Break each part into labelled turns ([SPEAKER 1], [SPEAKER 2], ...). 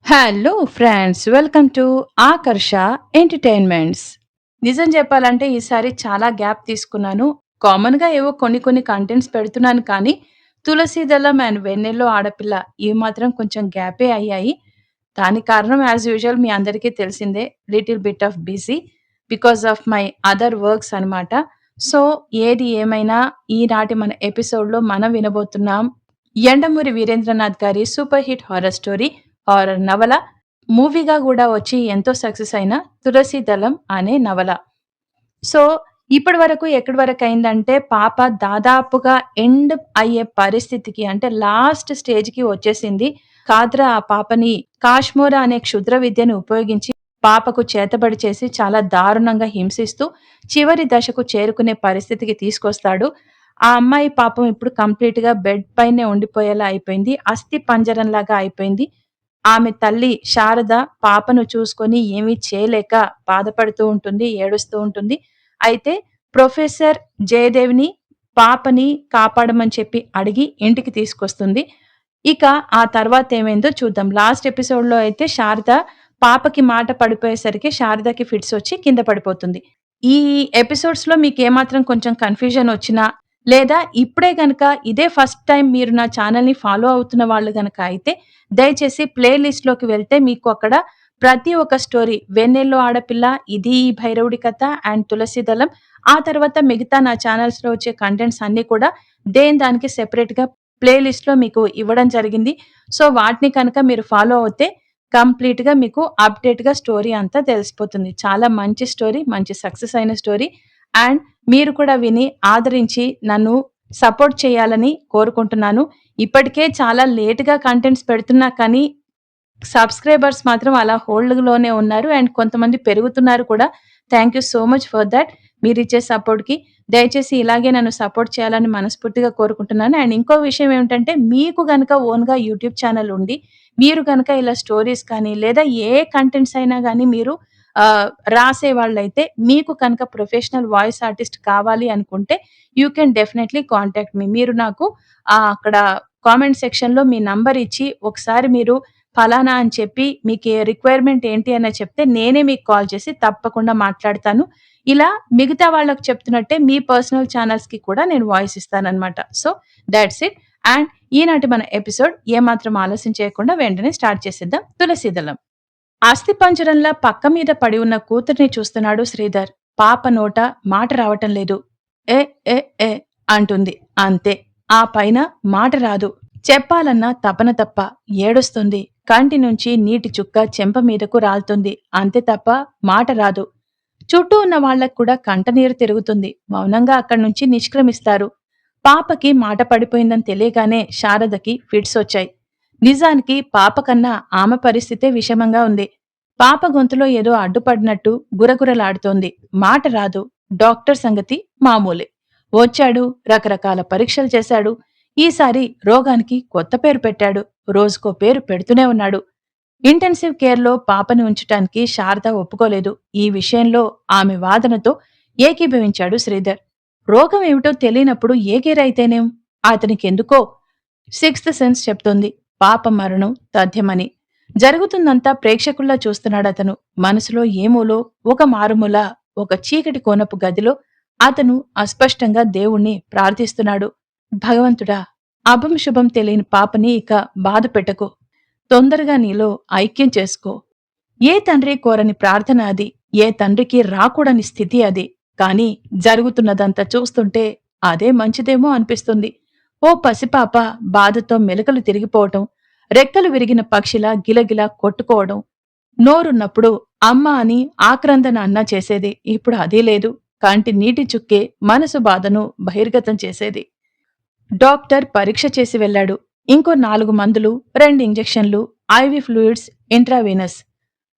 [SPEAKER 1] Hello friends, welcome to Akarsha entertainments. నిజం చెప్పాలంటే ఈసారి చాలా గ్యాప్ తీసుకున్నాను. కామన్‌గా ఏవో కొన్ని కంటెంట్స్ పెడుతున్నాను కానీ, 'తులసీదళం' అండ్ 'వెన్నెల్లో ఆడపిల్ల' ఇవి మాత్రం కొంచెం గ్యాపే అయ్యాయి. దానికి కారణం యాజ్ యూజువల్ మీ అందరికీ తెలిసిందే. Little bit of busy because of my other works అనమాట. సో, ఏది ఏమైనా ఈనాటి మన ఎపిసోడ్‌లో మనం వినబోతున్నాం 'యండమూరి వీరేంద్రనాథ్' గారి super hit horror story, horror నవల, మూవీగా గూడా వచ్చి ఎంతో సక్సెస్ అయిన 'తులసీదళం' అనే నవల. సో, ఇప్పటి వరకు ఎక్కడి వరకయిందంటే పాప దాదాపుగా ఎండ్ అయ్యే పరిస్థితికి అంటే లాస్ట్ స్టేజ్‌కి వచ్చేసింది. కాద్ర ఆ పాపని కాష్మోరా అనే క్షుద్ర విద్యను ఉపయోగించి పాపకు చేతబడి చేసి చాలా దారుణంగా హింసిస్తూ చివరి దశకు చేరుకునే పరిస్థితికి తీసుకొస్తాడు. ఆ అమ్మాయి పాపం ఇప్పుడు కంప్లీట్‌గా బెడ్ పైనే ఉండిపోయేలా అయిపోయింది. అస్థి పంజరంలాగా అయిపోయింది. ఆమె తల్లి శారద పాపను చూసుకొని ఏమీ చేయలేక బాధపడుతూ ఉంటుంది, ఏడుస్తూ ఉంటుంది. అయితే ప్రొఫెసర్ జయదేవ్‌ని పాపని కాపాడమని చెప్పి అడిగి ఇంటికి తీసుకొస్తుంది. ఇక ఆ తర్వాత ఏమైందో చూద్దాం. లాస్ట్ ఎపిసోడ్‌లో అయితే శారద పాపకి మాట పడిపోయేసరికి శారదకి ఫిట్స్ వచ్చి కింద పడిపోతుంది. ఈ ఎపిసోడ్స్‌లో మీకేమాత్రం కొంచెం కన్‌ఫ్యూజన్ వచ్చినా, లేదా ఇప్పుడే గనక ఇదే ఫస్ట్ టైమ్ మీరు నా ఛానెల్‌ని ఫాలో అవుతున్న వాళ్ళు గనక అయితే, దయచేసి ప్లే లిస్ట్‌లోకి వెళ్తే మీకు అక్కడ ప్రతి ఒక్క స్టోరీ 'వెన్నెల్లో ఆడపిల్ల', 'ఇది ఈ భైరవుడి కథ' అండ్ 'తులసీదళం', ఆ తర్వాత మిగతా నా ఛానెల్స్‌లో వచ్చే కంటెంట్స్ అన్నీ కూడా దేని దానికి సెపరేట్‌గా ప్లే లిస్ట్‌లో మీకు ఇవ్వడం జరిగింది. సో, వాటిని కనుక మీరు ఫాలో అవుతే కంప్లీట్‌గా మీకు అప్‌డేట్‌గా స్టోరీ అంతా తెలిసిపోతుంది. చాలా మంచి స్టోరీ, మంచి సక్సెస్ అయిన స్టోరీ. అండ్ మీరు కూడా విని ఆదరించి నన్ను సపోర్ట్ చేయాలని కోరుకుంటున్నాను. ఇప్పటికే చాలా లేట్‌గా కంటెంట్స్ పెడుతున్నా కానీ సబ్‌స్క్రైబర్స్ మాత్రం అలా హోల్డ్‌లోనే ఉన్నారు. అండ్ కొంతమంది పెరుగుతున్నారు కూడా. Thank you so much for that. మీరిచ్చే సపోర్ట్‌కి. దయచేసి ఇలాగే నన్ను సపోర్ట్ చేయాలని మనస్ఫూర్తిగా కోరుకుంటున్నాను. అండ్ ఇంకో విషయం ఏమిటంటే మీకు గనక ఓన్‌గా యూట్యూబ్ ఛానెల్ ఉండి, మీరు గనక ఇలా స్టోరీస్ కానీ, లేదా ఏ కంటెంట్స్ అయినా గానీ మీరు రాసేవాళ్ళైతే, మీకు కనుక ప్రొఫెషనల్ వాయిస్ ఆర్టిస్ట్ కావాలి అనుకుంటే, you can definitely contact me. మీరు నాకు అక్కడ కామెంట్ సెక్షన్‌లో మీ నంబర్ ఇచ్చి ఒకసారి మీరు ఫలానా అని చెప్పి మీకే రిక్వైర్మెంట్ ఏంటి అని చెప్తే నేనే మీకు కాల్ చేసి తప్పకుండా మాట్లాడతాను. ఇలా మిగతా వాళ్ళకి చెప్తున్నట్టే మీ పర్సనల్ ఛానెల్స్‌కి కూడా నేను వాయిస్ ఇస్తాననమాట. So, that's it. అండ్ ఈనాటి మన ఎపిసోడ్ ఏమాత్రం ఆలస్యం చేయకుండా వెంటనే స్టార్ట్ చేసేద్దాం. 'తులసీదళం'. అస్థిపంజరంలా పక్క మీద పడి ఉన్న కూతుర్ని చూస్తున్నాడు శ్రీధర్. పాప నోట మాట రావటం లేదు. ఏ ఏ ఏ అంటుంది. అంతే. ఆ పైన మాట రాదు. చెప్పాలన్న తపన తప్ప. ఏడుస్తుంది. కంటి నుంచి నీటి చుక్క చెంప మీదకు రాలుతుంది. అంతే తప్ప మాట రాదు. చుట్టూ ఉన్న వాళ్ళకు కూడా కంటనీరు తిరుగుతుంది. మౌనంగా అక్కడ్నుంచి నిష్క్రమిస్తారు. పాపకి మాట పడిపోయిందని తెలియగానే శారదకి ఫిట్సొచ్చాయి. నిజానికి పాప కన్నా ఆమె పరిస్థితే విషమంగా ఉంది. పాప గొంతులో ఏదో అడ్డుపడినట్టు గురగురలాడుతోంది. మాట రాదు. డాక్టర్ సంగతి మామూలే. వచ్చాడు, రకరకాల పరీక్షలు చేశాడు. ఈసారి రోగానికి కొత్త పేరు పెట్టాడు. రోజుకో పేరు పెడుతూనే ఉన్నాడు. ఇంటెన్సివ్ కేర్‌లో పాపని ఉంచటానికి శారద ఒప్పుకోలేదు. ఈ విషయంలో ఆమె వాదనతో ఏకీభవించాడు శ్రీధర్. రోగం ఏమిటో తెలియనప్పుడు ఏ కేర్ అయితేనేం? అతనికెందుకో సిక్స్త్ సెన్స్ చెప్తోంది. పాప మరణం తథ్యమని. జరుగుతుందంతా ప్రేక్షకుల్లా చూస్తున్నాడతను. మనసులో ఏమూలో ఒక మారుమూల ఒక చీకటి కోనపు గదిలో అతను అస్పష్టంగా దేవుణ్ణి ప్రార్థిస్తున్నాడు. భగవంతుడా! అభం శుభం తెలియని పాపని ఇక బాధ పెట్టకు. తొందరగా నీలో ఐక్యం చేసుకో. ఏ తండ్రి కోరని ప్రార్థన అది. ఏ తండ్రికి రాకూడని స్థితి అది. కాని జరుగుతున్నదంతా చూస్తుంటే అదే మంచిదేమో అనిపిస్తుంది. ఓ పసిపాప బాధతో మెలికలు తిరిగిపోవటం, రెక్కలు విరిగిన పక్షిలా గిలగిలా కొట్టుకోవడం, నోరున్నప్పుడు అమ్మ అని ఆక్రందన అన్నా చేసేది. ఇప్పుడు అదీ లేదు. కంటి నీటి చుక్కే మనసు బాధను బహిర్గతం చేసేది. డాక్టర్ పరీక్ష చేసి వెళ్ళాడు. ఇంకో 4 మందులు, 2 ఇంజెక్షన్లు, ఐవీ ఫ్లూయిడ్స్ ఇంట్రావీనస్.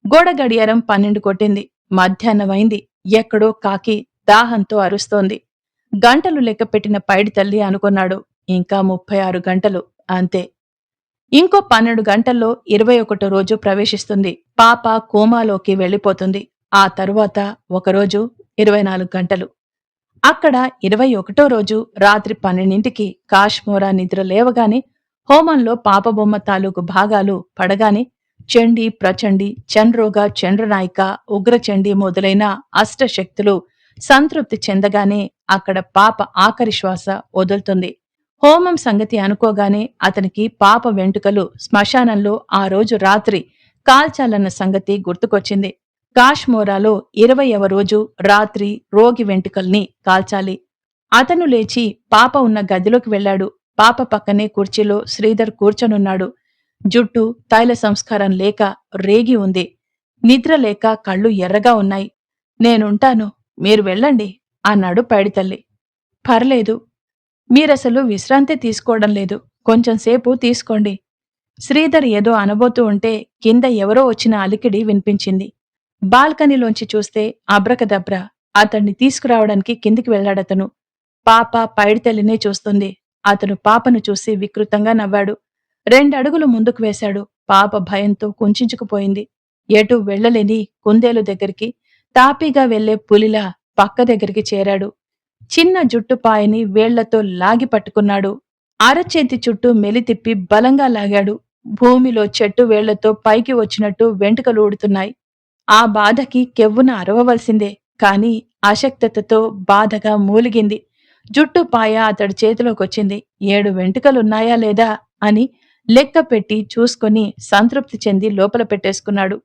[SPEAKER 1] గోడ గడియారం 12 కొట్టింది. మధ్యాహ్నమైంది. ఎక్కడో కాకి దాహంతో అరుస్తోంది. గంటలు లెక్కపెట్టిన పైడి తల్లి అనుకున్నాడు. ఇంకా 36 గంటలు. అంతే. ఇంకో 12 గంటల్లో 21 రోజు ప్రవేశిస్తుంది. పాప కోమాలోకి వెళ్ళిపోతుంది. ఆ తరువాత ఒకరోజు 24 గంటలు. అక్కడ 21 రోజు రాత్రి 12కి కాష్మోరా నిద్ర లేవగానే హోమంలో పాపబొమ్మ తాలూకు భాగాలు పడగానే చండి, ప్రచండి, చండ్రోగ, చండ్రనాయిక, ఉగ్రచండి మొదలైన అష్టశక్తులు సంతృప్తి చెందగానే అక్కడ పాప ఆఖరి శ్వాస వదులుతుంది. హోమం సంగతి అనుకోగానే అతనికి పాప వెంట్రుకలు శ్మశానంలో ఆ రోజు రాత్రి కాల్చాలన్న సంగతి గుర్తుకొచ్చింది. కాశ్మోరాలో 20వ రోజు రాత్రి రోగి వెంట్రుకల్ని కాల్చాలి. అతను లేచి పాప ఉన్న గదిలోకి వెళ్ళాడు. పాప పక్కనే కుర్చీలో శ్రీధర్ కూర్చొనున్నాడు. జుట్టు తైల సంస్కారం లేక రేగి ఉంది. నిద్ర లేక కళ్ళు ఎర్రగా ఉన్నాయి. నేనుంటాను, మీరు వెళ్ళండి అన్నాడు పైడితల్లి. పర్లేదు, మీరసలు విశ్రాంతి తీసుకోవడం లేదు, కొంచెంసేపు తీసుకోండి. శ్రీధర్ ఏదో అనబోతూ ఉంటే కింద ఎవరో వచ్చిన అలికిడి వినిపించింది. బాల్కనీలోంచి చూస్తే అబ్రకదబ్ర అతన్ని తీసుకురావడానికి కిందికి వెళ్ళాడతను. పాప పైడితల్లినే చూస్తుంది. అతను పాపను చూసి వికృతంగా నవ్వాడు. 2 అడుగులు ముందుకు వేశాడు. పాప భయంతో కుంచించుకుపోయింది. ఎటూ వెళ్లలేని కుందేలు దగ్గరికి తాపీగా వెళ్లే పులిలా పక్క దగ్గరికి చేరాడు. చిన్న జుట్టుపాయని వేళ్లతో లాగి పట్టుకున్నాడు. అరచేతి చుట్టూ మెలితిప్పి బలంగా లాగాడు. భూమిలో చెట్టు వేళ్లతో పైకి వచ్చినట్టు వెంట్రుకలు ఊడుతున్నాయి. ఆ బాధకి కెవ్వున అరవవలసిందే, కాని అశక్తతతో బాధగా మూలిగింది. జుట్టుపాయ అతడి చేతిలోకొచ్చింది. 7 వెంట్రుకలున్నాయా లేదా అని లెక్క పెట్టి చూసుకొని సంతృప్తి చెంది లోపల పెట్టేసుకున్నాడు.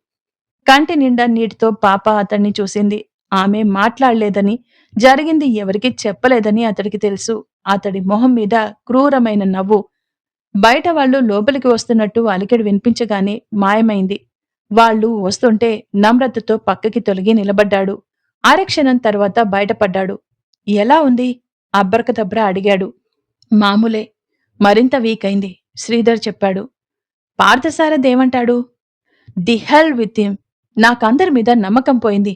[SPEAKER 1] కంటి నిండా నీటితో పాప అతన్ని చూసింది. ఆమె మాట్లాడలేదని, జరిగింది ఎవరికీ చెప్పలేదని అతడికి తెలుసు. అతడి మొహం మీద క్రూరమైన నవ్వు. బయట వాళ్ళు లోపలికి వస్తున్నట్టు అలికిడి వినిపించగానే మాయమైంది. వాళ్ళు వస్తుంటే నమ్రతతో పక్కకి తొలగి నిలబడ్డాడు. అరక్షణం తర్వాత బయటపడ్డాడు. ఎలా ఉంది? అబ్బరకదబ్ర అడిగాడు. మామూలే, మరింత వీక్ అయింది, శ్రీధర్ చెప్పాడు. పార్థసారథేమంటాడు? The hell with him. నాకందరి మీద నమ్మకం పోయింది.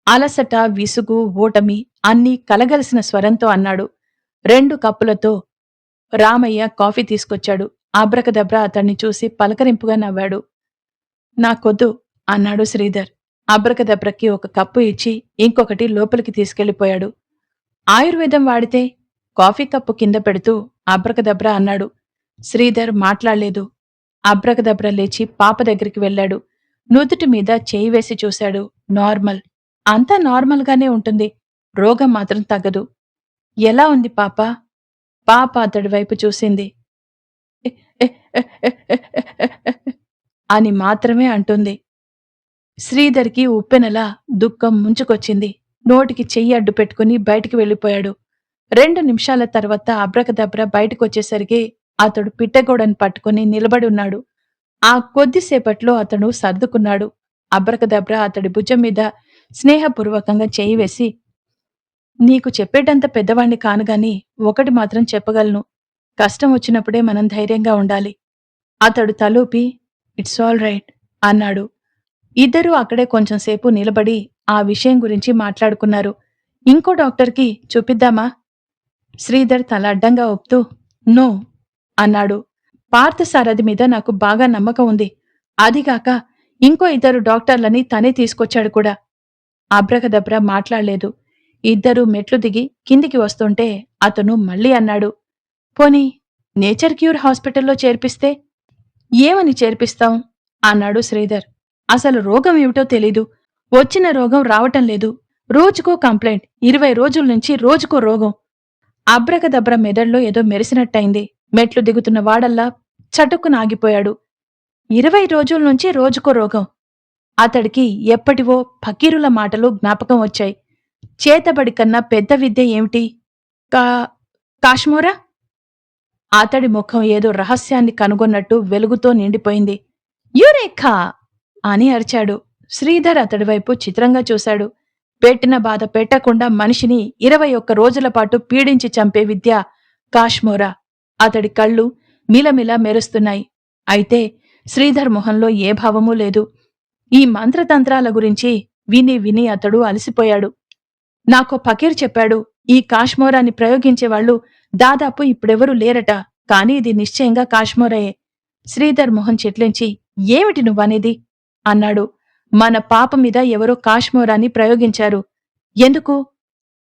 [SPEAKER 1] అలసట, విసుగు, ఓటమి అన్నీ కలగలిసిన స్వరంతో అన్నాడు. 2 కప్పులతో రామయ్య కాఫీ తీసుకొచ్చాడు. అబ్రకదబ్ర అతన్ని చూసి పలకరింపుగా నవ్వాడు. నాకొద్దు అన్నాడు శ్రీధర్. అబ్రకదబ్రకి ఒక కప్పు ఇచ్చి ఇంకొకటి లోపలికి తీసుకెళ్లిపోయాడు. ఆయుర్వేదం వాడితే? కాఫీ కప్పు కింద పెడుతూ అబ్రకదబ్ర అన్నాడు. శ్రీధర్ మాట్లాడలేదు. అబ్రకదబ్ర లేచి పాప దగ్గరికి వెళ్ళాడు. నుదుటి మీద చేయి వేసి చూశాడు. నార్మల్. అంతా నార్మల్గానే ఉంటుంది. రోగం మాత్రం తగ్గదు. ఎలా ఉంది పాప? పాప అతడి వైపు చూసింది. అని మాత్రమే అంటుంది. శ్రీధర్కి ఉప్పెనలా దుఃఖం ముంచుకొచ్చింది. నోటికి చెయ్యి అడ్డు పెట్టుకుని బయటికి వెళ్ళిపోయాడు. 2 నిమిషాల తర్వాత అబ్రకదబ్ర బయటకొచ్చేసరికి అతడు పిట్టగోడని పట్టుకుని నిలబడి ఉన్నాడు. ఆ కొద్దిసేపట్లో అతడు సర్దుకున్నాడు. అబ్రకదబ్ర అతడి భుజం మీద స్నేహపూర్వకంగా చేయి వేసి, నీకు చెప్పేటంత పెద్దవాణ్ణి కానుగాని ఒకటి మాత్రం చెప్పగలను. కష్టం వచ్చినప్పుడే మనం ధైర్యంగా ఉండాలి. అతడు తలూపి ఇట్స్ ఆల్ రైట్ అన్నాడు. ఇద్దరూ అక్కడే కొంచెంసేపు నిలబడి ఆ విషయం గురించి మాట్లాడుకున్నారు. ఇంకో డాక్టర్కి చూపిద్దామా? శ్రీధర్ తల అడ్డంగా ఒప్పుతూ నో అన్నాడు. పార్థసారథి మీద నాకు బాగా నమ్మకం ఉంది. అదిగాక ఇంకో 2 డాక్టర్లని తనే తీసుకొచ్చాడు కూడా. అబ్రకదబ్ర మాట్లాడలేదు. ఇద్దరూ మెట్లు దిగి కిందికి వస్తుంటే అతను మళ్ళీ అన్నాడు. పోనీ నేచర్ క్యూర్ హాస్పిటల్లో చేర్పిస్తే? ఏమని చేర్పిస్తాం? అన్నాడు శ్రీధర్. అసలు రోగం ఏమిటో తెలీదు. వచ్చిన రోగం రావటం లేదు. రోజుకో కంప్లైంట్. 20 రోజుల నుంచి రోజుకో రోగం. అబ్రకదబ్ర మెదడులో ఏదో మెరిసినట్టయింది. మెట్లు దిగుతున్న వాడల్లా చటుక్కున ఆగిపోయాడు. 20 రోజుల నుంచి రోజుకో రోగం. అతడికి ఎప్పటివో ఫకీరుల మాటలు జ్ఞాపకం వచ్చాయి. చేతబడి కన్నా పెద్ద విద్య ఏమిటి? కా కాశ్మోరా? అతడి ముఖం ఏదో రహస్యాన్ని కనుగొన్నట్టు వెలుగుతో నిండిపోయింది. యురేఖా అని అరిచాడు. శ్రీధర్ అతడివైపు చిత్రంగా చూశాడు. పెట్టిన బాధ పెట్టకుండా మనిషిని 21 రోజుల పాటు పీడించి చంపే విద్య కాశ్మోరా. అతడి కళ్ళు మిలమిల మెరుస్తున్నాయి. అయితే శ్రీధర్ మొహంలో ఏ భావమూ లేదు. ఈ మంత్రతంత్రాల గురించి విని విని అతడు అలసిపోయాడు. నాకో ఫకీర్ చెప్పాడు, ఈ కాశ్మోరాన్ని ప్రయోగించేవాళ్లు దాదాపు ఇప్పుడెవరూ లేరట. కాని ఇది నిశ్చయంగా కాశ్మోరయే. శ్రీధర్ మొహం చెట్లించి ఏమిటి నువ్వనేది అన్నాడు. మన పాప మీద ఎవరో కాశ్మోరాన్ని ప్రయోగించారు. ఎందుకు?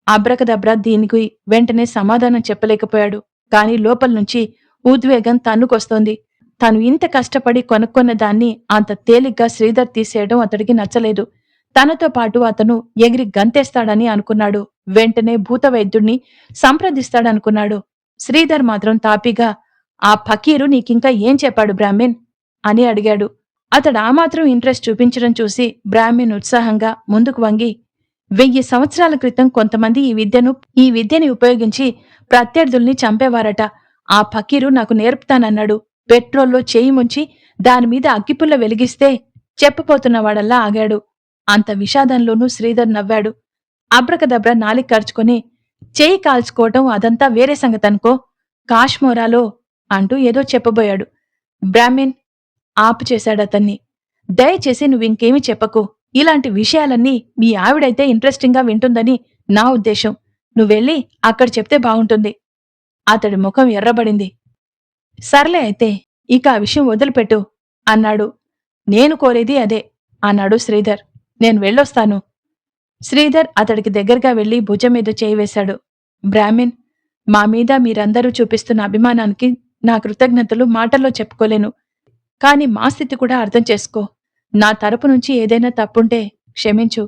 [SPEAKER 1] అబ్రకదబ్ర దీనికి వెంటనే సమాధానం చెప్పలేకపోయాడు. కాని లోపల్నుంచి ఉద్వేగం తన్నుకొస్తోంది. తను ఇంత కష్టపడి కొనుక్కున్న దాన్ని అంత తేలిగ్గా శ్రీధర్ తీసేయడం అతడికి నచ్చలేదు. తనతో పాటు అతను ఎగిరి గంతేస్తాడని అనుకున్నాడు. వెంటనే భూత వైద్యుణ్ణి సంప్రదిస్తాడనుకున్నాడు. శ్రీధర్ మాత్రం తాపీగా, "ఆ ఫకీరు నీకింకా ఏం చెప్పాడు బ్రాహ్మిన్?" అని అడిగాడు. అతడు ఆ మాత్రం ఇంట్రెస్ట్ చూపించడం చూసి బ్రాహ్మిన్ ఉత్సాహంగా ముందుకు వంగి, 1000 సంవత్సరాల క్రితం కొంతమంది ఈ విద్యని ఉపయోగించి ప్రత్యర్థుల్ని చంపేవారట. ఆ ఫకీరు నాకు నేర్పుతానన్నాడు. పెట్రోల్లో చేయి ముంచి దానిమీద అగ్గిపుల్ల వెలిగిస్తే చెప్పపోతున్నవాడల్లా ఆగాడు. అంత విషాదంలోనూ శ్రీధర్ నవ్వాడు. అబ్రకదబ్ర నాలిక కరుచుకొని, "చేయి కాల్చుకోవటం అదంతా వేరే సంగతనుకో, కాశ్మోరాలో" అంటూ ఏదో చెప్పబోయాడు. బ్రాహ్మిన్ ఆపు చేశాడతన్ని. "దయచేసి నువ్వింకేమీ చెప్పకు. ఇలాంటి విషయాలన్నీ మీ ఆవిడైతే ఇంట్రెస్టింగ్గా వింటుందని నా ఉద్దేశం. నువ్వెళ్ళి అక్కడ చెప్తే బాగుంటుంది." అతడి ముఖం ఎర్రబడింది. "సర్లే అయితే, ఇక ఆ విషయం వదిలిపెట్టు" అన్నాడు. "నేను కోరేది అదే" అన్నాడు శ్రీధర్. "నేను వెళ్ళొస్తాను." శ్రీధర్ అతడికి దగ్గరగా వెళ్లి భుజం మీద చేయి వేశాడు. "బ్రాహ్మిన్, మా మీద మీరందరూ చూపిస్తున్న అభిమానానికి నా కృతజ్ఞతలు మాటల్లో చెప్పుకోలేను. కాని మా స్థితి కూడా అర్థం చేసుకో. నా తరపు నుంచి ఏదైనా తప్పుంటే క్షమించు."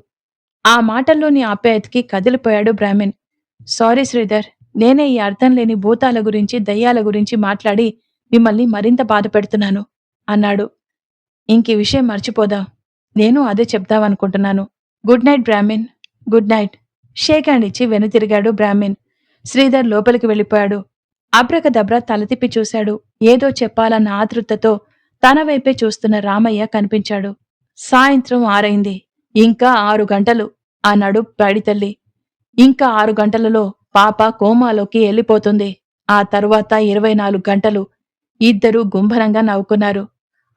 [SPEAKER 1] ఆ మాటల్లోని ఆప్యాయతకి కదిలిపోయాడు బ్రాహ్మిన్. "సారీ శ్రీధర్, నేనే ఈ అర్థం లేని భూతాల గురించి దయ్యాల గురించి మాట్లాడి మిమ్మల్ని మరింత బాధపెడుతున్నాను" అన్నాడు. "ఇంకీ విషయం మర్చిపోదాం. నేను అదే చెప్దామనుకుంటున్నాను. Good night Brahmin." "Good night." Shake hand ఇచ్చి వెనుతిరిగాడు బ్రాహ్మిన్. శ్రీధర్ లోపలికి వెళ్ళిపోయాడు. అబ్రకదబ్రా తల తిప్పి చూశాడు. ఏదో చెప్పాలన్న ఆతృతతో తన వైపే చూస్తున్న రామయ్య కనిపించాడు. "సాయంత్రం 6 అయింది. ఇంకా 6 గంటలు" అన్నాడు పైడితల్లి. "ఇంకా 6 గంటలలో పాప కోమాలోకి వెళ్ళిపోతుంది. ఆ తరువాత 24 గంటలు." ఇద్దరూ గుంభనంగా నవ్వుకున్నారు.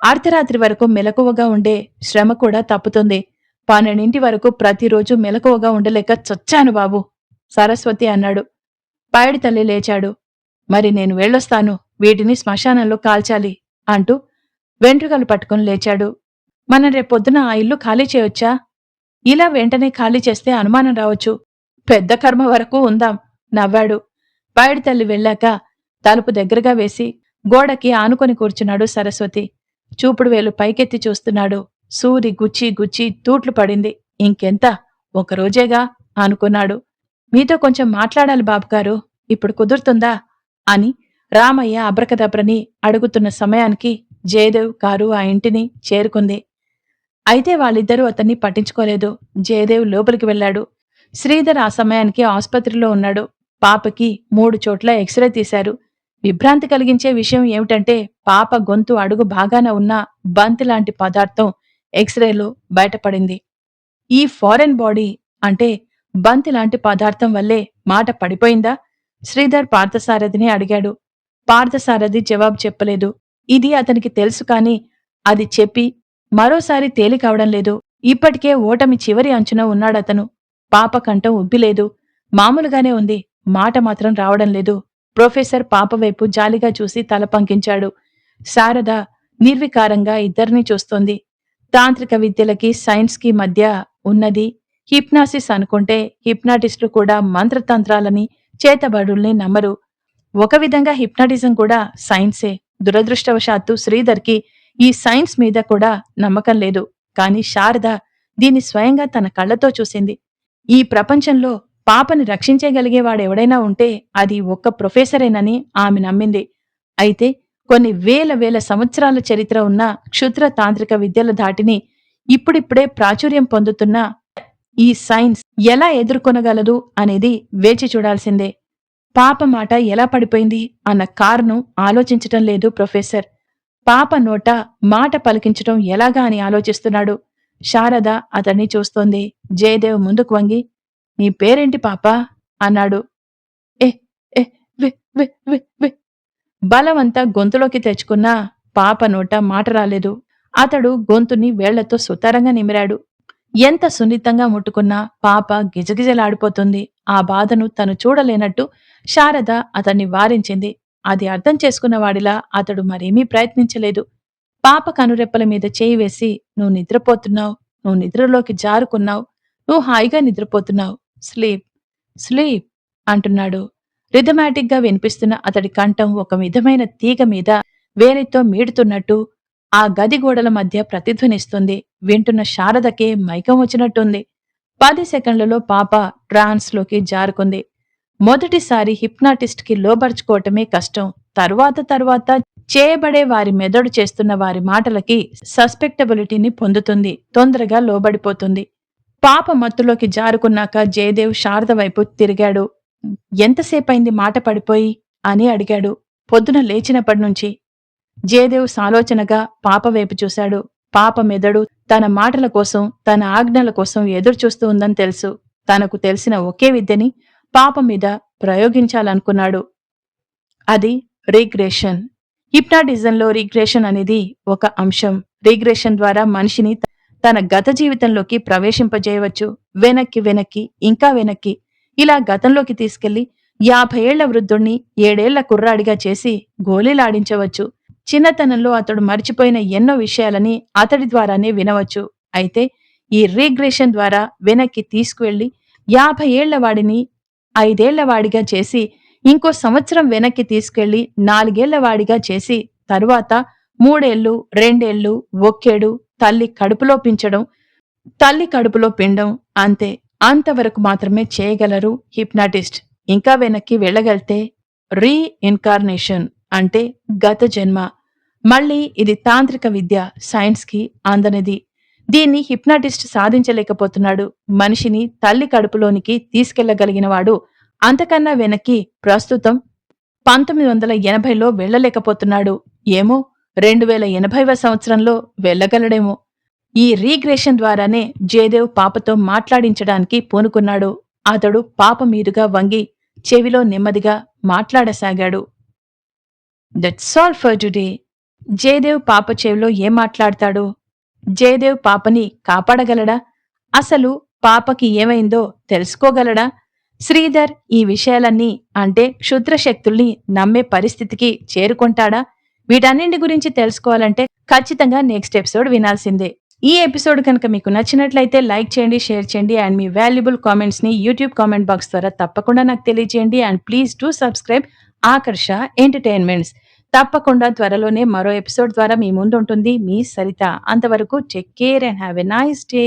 [SPEAKER 1] "అర్ధరాత్రి వరకు మెలకువగా ఉండే శ్రమ కూడా తప్పుతుంది. 12 వరకు ప్రతిరోజు మెలకువగా ఉండలేక చచ్చాను బాబు" సరస్వతి అన్నాడు. పైడితల్లి లేచాడు. "మరి నేను వెళ్ళొస్తాను. వీటిని శ్మశానంలో కాల్చాలి" అంటూ వెంట్రుకలు పట్టుకుని లేచాడు. "మనం రేపొద్దున ఆ ఇల్లు ఖాళీ చేయొచ్చా? ఇలా వెంటనే ఖాళీ చేస్తే అనుమానం రావచ్చు. పెద్ద కర్మ వరకు ఉందాం" నవ్వాడు. పైడితల్లి వెళ్ళాక తలుపు దగ్గరగా వేసి గోడకి ఆనుకొని కూర్చున్నాడు సరస్వతి. చూపుడు వేలు పైకెత్తి చూస్తున్నాడు. సూది గుచ్చి గుచ్చి తూట్లు పడింది. ఇంకెంత, ఒకరోజేగా అనుకున్నాడు. "మీతో కొంచెం మాట్లాడాలి బాబుగారు. ఇప్పుడు కుదురుతుందా?" అని రామయ్య అబ్రకదబ్రని అడుగుతున్న సమయానికి జయదేవ్ కారు ఆ ఇంటిని చేరుకుంది. అయితే వాళ్ళిద్దరూ అతన్ని పట్టించుకోలేదు. జయదేవ్ లోపలికి వెళ్లాడు. శ్రీధర్ ఆ సమయానికి ఆస్పత్రిలో ఉన్నాడు. పాపకి 3 చోట్ల ఎక్స్రే తీశారు. విభ్రాంతి కలిగించే విషయం ఏమిటంటే పాప గొంతు అడుగు భాగాన ఉన్న బంతిలాంటి పదార్థం ఎక్స్రేలో బయటపడింది. ఈ ఫారెన్ బాడీ అంటే బంతిలాంటి పదార్థం వల్లే మాట పడిపోయిందా? శ్రీధర్ పార్థసారథిని అడిగాడు. పార్థసారథి జవాబు చెప్పలేదు. ఇది అతనికి తెలుసు కాని అది చెప్పి మరోసారి తేలికావడం లేదు. ఇప్పటికే ఓటమి చివరి అంచున ఉన్నాడతను. పాప కంఠం ఉబ్బిలేదు. మామూలుగానే ఉంది. మాట మాత్రం రావడం లేదు. ప్రొఫెసర్ పాపవైపు జాలిగా చూసి తల పంకించాడు. శారద నిర్వికారంగా ఇద్దరినీ చూస్తోంది. తాంత్రిక విద్యలకి సైన్స్ కి మధ్య ఉన్నది హిప్నాసిస్ అనుకుంటే హిప్నాటిస్టులు కూడా మంత్రతంత్రాలని చేతబడుల్ని నమ్మరు. ఒక విధంగా హిప్నాటిజం కూడా సైన్సే. దురదృష్టవశాత్తు శ్రీధర్కి ఈ సైన్స్ మీద కూడా నమ్మకం లేదు. కాని శారద దీన్ని స్వయంగా తన కళ్లతో చూసింది. ఈ ప్రపంచంలో పాపని రక్షించగలిగేవాడెవడైనా ఉంటే అది ఒక్క ప్రొఫెసరేనని ఆమె నమ్మింది. అయితే కొన్ని వేల సంవత్సరాల చరిత్ర ఉన్న క్షుద్ర తాంత్రిక విద్యల ధాటిని ఇప్పుడిప్పుడే ప్రాచుర్యం పొందుతున్న ఈ సైన్స్ ఎలా ఎదుర్కొనగలదు అనేది వేచి చూడాల్సిందే. పాప మాట ఎలా పడిపోయింది అన్న కారణం ఆలోచించటం లేదు ప్రొఫెసర్. పాప నోట మాట పలికించటం ఎలాగా అని ఆలోచిస్తున్నాడు. శారద అతన్ని చూస్తోంది. జయదేవ్ ముందుకు వంగి, "నీ పేరేంటి పాపా?" అన్నాడు. "ఏ ఏ వి వి వి వి" బలవంతా గొంతులోకి తెచ్చుకున్నా పాప నోట మాట రాలేదు. అతడు గొంతుని వేళ్లతో సుతారంగా నిమిరాడు. ఎంత సున్నితంగా ముట్టుకున్నా పాప గిజగిజలాడిపోతుంది. ఆ బాధను తను చూడలేనట్టు శారద అతన్ని వారించింది. అది అర్థం చేసుకున్నవాడిలా అతడు మరేమీ ప్రయత్నించలేదు. పాప కనురెప్పల మీద చేయి వేసి, "నువ్వు నిద్రపోతున్నావు. నువ్వు నిద్రలోకి జారుకున్నావు. నువ్వు హాయిగా నిద్రపోతున్నావు. స్లీప్ స్లీప్" అంటున్నాడు. రిథమాటిక్ గా వినిపిస్తున్న అతడి కంఠం ఒక విధమైన తీగ మీద వేలితో మీడుతున్నట్టు ఆ గది గోడల మధ్య ప్రతిధ్వనిస్తుంది. వింటున్న శారదకే మైకం వచ్చినట్టుంది. 10 సెకండ్లలో పాప ట్రాన్స్‌లోకి జారుకుంది. మొదటిసారి హిప్నాటిస్ట్‌కి లోబర్చుకోవటమే కష్టం. తరువాత చేయబడే వారి మెదడు చేస్తున్న వారి మాటలకి సస్పెక్టబిలిటీని పొందుతుంది. తొందరగా లోబడిపోతుంది. పాప మత్తులోకి జారుకున్నాక జయదేవ్ శారద వైపు తిరిగాడు. ఎంతసేపైంది మాట పడిపోయి అని అడిగాడు. పొద్దున లేచినప్పటినుంచి. జయదేవ్ సాలోచనగా పాప వైపు చూశాడు. పాప మెదడు తన మాటల కోసం, తన ఆజ్ఞల కోసం ఎదురుచూస్తూ ఉందని తెలుసు. తనకు తెలిసిన ఒకే విద్యని పాప మీద ప్రయోగించాలనుకున్నాడు. అది రిగ్రెషన్. హిప్నాటిజంలో రిగ్రెషన్ అనేది ఒక అంశం. రిగ్రెషన్ ద్వారా మనిషిని తన గత జీవితంలోకి ప్రవేశింపజేయవచ్చు. వెనక్కి, ఇంకా వెనక్కి. ఇలా గతంలోకి తీసుకెళ్లి 50 ఏళ్ల వృద్ధుణ్ణి 7 ఏళ్ల కుర్రాడిగా చేసి గోలీలాడించవచ్చు. చిన్నతనంలో అతడు మర్చిపోయిన ఎన్నో విషయాలని అతడి ద్వారానే వినవచ్చు. అయితే ఈ రీగ్రెషన్ ద్వారా వెనక్కి తీసుకువెళ్లి 50 ఏళ్ల వాడిని 5 ఏళ్ల వాడిగా చేసి, ఇంకో సంవత్సరం వెనక్కి తీసుకెళ్లి 4 ఏళ్ల వాడిగా చేసి, తరువాత 3 ఏళ్లు, 2 ఏళ్లు, 1 ఏడు తల్లి కడుపులో పించడం, తల్లి కడుపులో పిండం, అంతే. అంతవరకు మాత్రమే చేయగలరు హిప్నాటిస్ట్. ఇంకా వెనక్కి వెళ్ళగలితే రీఇన్కార్నేషన్ అంటే గత జన్మ. మళ్ళీ ఇది తాంత్రిక విద్య, సైన్స్కి అందనిది. దీన్ని హిప్నాటిస్ట్ సాధించలేకపోతున్నాడు. మనిషిని తల్లి కడుపులోనికి తీసుకెళ్లగలిగినవాడు అంతకన్నా వెనక్కి ప్రస్తుతం 1980లో వెళ్లలేకపోతున్నాడు. ఏమో 2080వ సంవత్సరంలో వెళ్లగలడేమో. ఈ రీగ్రెషన్ ద్వారానే జయదేవ్ పాపతో మాట్లాడించడానికి పూనుకున్నాడు. అతడు పాప మీదుగా వంగి చెవిలో నెమ్మదిగా మాట్లాడసాగాడు. That's all for today. Jayadev పాప చెవిలో ఏం మాట్లాడతాడు? జయదేవ్ పాపని కాపాడగలడా? అసలు పాపకి ఏమైందో తెలుసుకోగలడా? శ్రీధర్ ఈ విషయాలన్నీ అంటే క్షుద్రశక్తుల్ని నమ్మే పరిస్థితికి చేరుకుంటాడా? వీటన్నింటి గురించి తెలుసుకోవాలంటే ఖచ్చితంగా నెక్స్ట్ ఎపిసోడ్ వినాల్సిందే. ఈ ఎపిసోడ్ కనుక మీకు నచ్చినట్లయితే లైక్ చేయండి, షేర్ చేయండి అండ్ మీ వాల్యుబుల్ కామెంట్స్ ని యూట్యూబ్ కామెంట్ బాక్స్ ద్వారా తప్పకుండా నాకు తెలియజేయండి. And please do subscribe Akarsha entertainments. తప్పకుండా త్వరలోనే మరో ఎపిసోడ్ ద్వారా మీ ముందుంటుంది మీ సరిత. అంతవరకు take care and have a nice day.